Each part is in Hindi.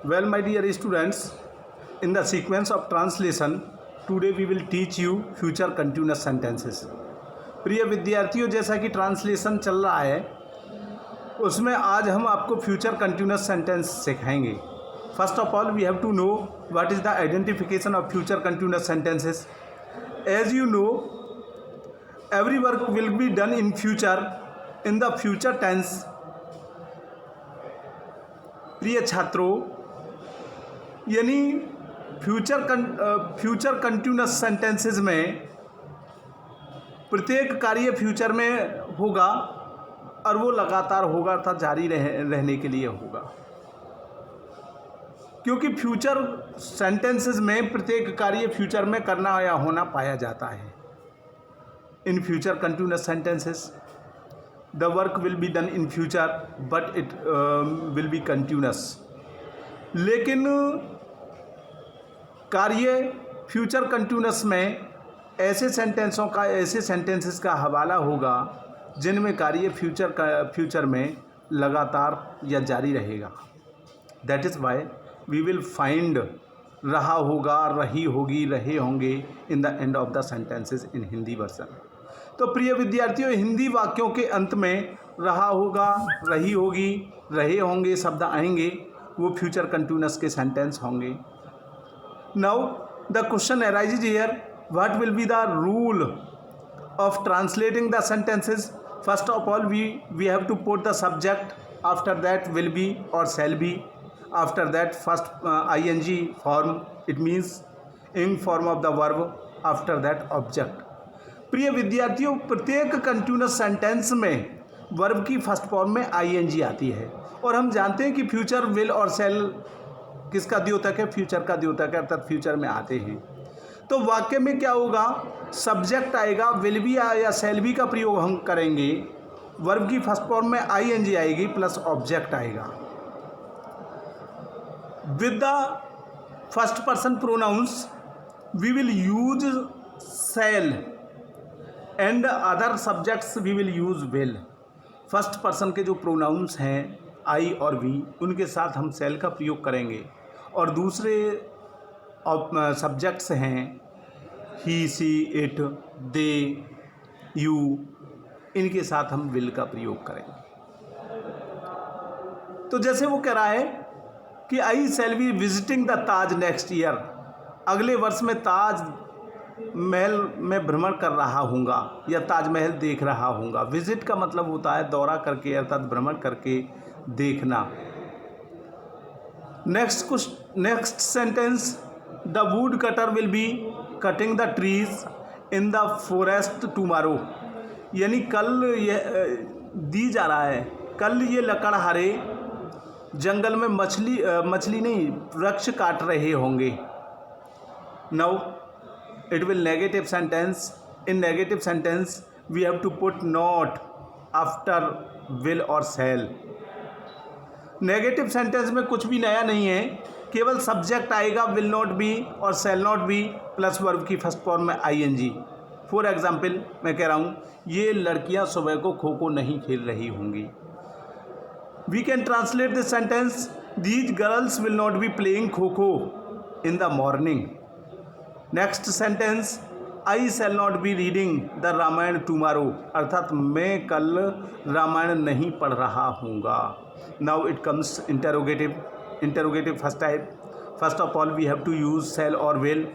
Well, my dear students, in the sequence of translation, today we will teach you future continuous sentences. प्रिय विद्यार्थियों, जैसा कि ट्रांसलेशन चल रहा है उसमें आज हम आपको फ्यूचर कंटिन्यूस सेंटेंस सिखाएंगे. First of all we have to know what is the identification of future continuous sentences. As you know, every work will be done in future in the future tense. प्रिय छात्रों, यानी फ्यूचर कंटिन्यूस सेंटेंसेस में प्रत्येक कार्य फ्यूचर में होगा और वो लगातार होगा अर्थात जारी रहने के लिए होगा, क्योंकि फ्यूचर सेंटेंसेस में प्रत्येक कार्य फ्यूचर में करना या होना पाया जाता है. In future continuous sentences, the work will be done in future, but it will be continuous. लेकिन कार्य फ्यूचर कंटिन्यूस में ऐसे सेंटेंसेस का हवाला होगा जिनमें कार्य फ्यूचर में लगातार या जारी रहेगा. That is why we will find रहा होगा, रही होगी, रहे होंगे in the end of the sentences in Hindi version. तो प्रिय विद्यार्थियों, हिंदी वाक्यों के अंत में रहा होगा, रही होगी, रहे होंगे शब्द आएंगे, वो फ्यूचर कंटिन्यूस के सेंटेंस होंगे. Now the question arises here, what will be the rule of translating the sentences. First of all we have to put the subject, after that will be or shall be, after that first ing form, it means ing form of the verb, after that object. प्रिय विद्यार्थियों, प्रत्येक कंटिन्यूस सेंटेंस में वर्ब की फर्स्ट फॉर्म में ing आती है और हम जानते हैं कि फ्यूचर, विल और शैल किसका द्योतक है? फ्यूचर का द्योतक है, अर्थात फ्यूचर में आते हैं. तो वाक्य में क्या होगा? सब्जेक्ट आएगा, विल बी या शैल बी का प्रयोग हम करेंगे, वर्ब की फर्स्ट फॉर्म में ing आएगी प्लस ऑब्जेक्ट आएगा. With the first person pronouns we will use shall and other subjects we will use will. First person के जो प्रोनाउंस हैं आई और वी, उनके साथ हम शैल का प्रयोग करेंगे और दूसरे सब्जेक्ट्स हैं ही, सी, इट, दे, यू, इनके साथ हम विल का प्रयोग करेंगे. तो जैसे वो कह रहा है कि I shall be visiting the Taj next year, अगले वर्ष में ताज महल में भ्रमण कर रहा हूँगा या ताजमहल देख रहा हूँगा. विजिट का मतलब होता है दौरा करके अर्थात भ्रमण करके देखना. Next sentence, the wood cutter will be cutting the trees in the forest tomorrow, यानी कल ये दी जा रहा है, कल ये लकड़हारे जंगल में मछली नहीं वृक्ष काट रहे होंगे. Now it will negative sentence. In negative sentence we have to put not after will or shall. Negative sentence में कुछ भी नया नहीं है, केवल सब्जेक्ट आएगा will not B or shell not B plus verb की फर्स्ट फॉर्म में ing. फॉर एग्जाम्पल मैं कह रहा हूँ ये लड़कियाँ सुबह को खो खो नहीं खेल रही होंगी. We can translate this sentence, these girls will not be playing kho kho in the morning. Next sentence, I shall not be reading the Ramayana tomorrow, अर्थात मैं कल रामायण नहीं पढ़ रहा हूँगा. Now it comes interrogative first type. First of all we have to use shall or will,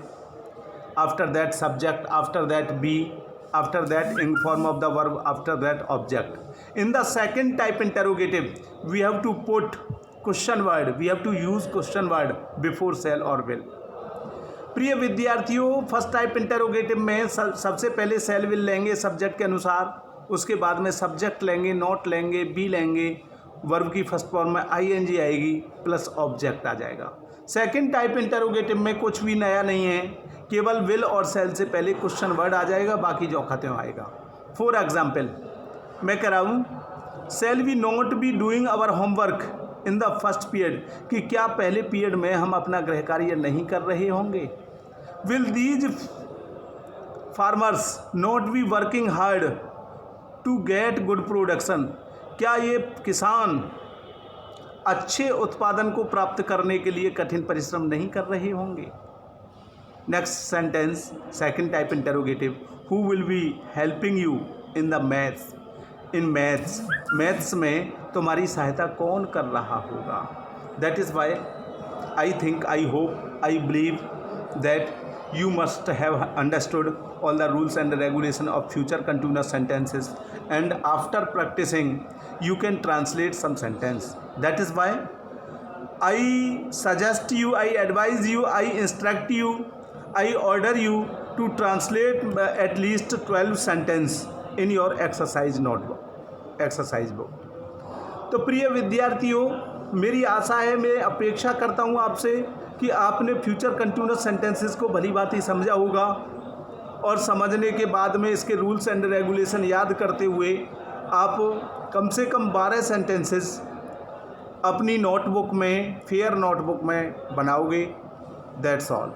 after that subject, after that be, after that in form of the verb, after that object. In the second type interrogative we have to put question word, we have to use question word before shall or will. प्रिय विद्यार्थियों, फर्स्ट टाइप इंटेरोगेटिव में सबसे पहले शैल विल लेंगे सब्जेक्ट के अनुसार, उसके बाद में सब्जेक्ट लेंगे, नॉट लेंगे, बी लेंगे, वर्ब की फर्स्ट फॉर्म में ing आएगी प्लस ऑब्जेक्ट आ जाएगा. सेकंड टाइप इंटेरोगेटिव में कुछ भी नया नहीं है, केवल विल और शैल से पहले क्वेश्चन वर्ड आ जाएगा, बाकी जो खत्म आएगा. फॉर एग्जाम्पल मैं कह रहा हूँ shall we not be doing our homework in the first period, कि क्या पहले पीरियड में हम अपना गृह कार्य नहीं कर रहे होंगे. Will these farmers not be working hard to get good production, क्या ये किसान अच्छे उत्पादन को प्राप्त करने के लिए कठिन परिश्रम नहीं कर रहे होंगे। Next sentence, second type interrogative, who will be helping you in the maths, in maths, maths में तुम्हारी सहायता कौन कर रहा होगा। That is why I think, I hope, I believe that you must have understood all the rules and regulation of future continuous sentences, and after practicing you can translate some sentence. That is why I suggest you, I advise you, I instruct you, I order you to translate at least 12 sentence in your exercise notebook, exercise book. तो प्रिय विद्यार्थियों, मेरी आशा है, मैं अपेक्षा करता हूँ आपसे कि आपने फ्यूचर कंटिन्यूअस सेंटेंसेस को भली बात ही समझा होगा, और समझने के बाद में इसके रूल्स एंड रेगुलेशन याद करते हुए आप कम से कम 12 सेंटेंसेस अपनी नोटबुक में, फेयर नोटबुक में बनाओगे। That's all.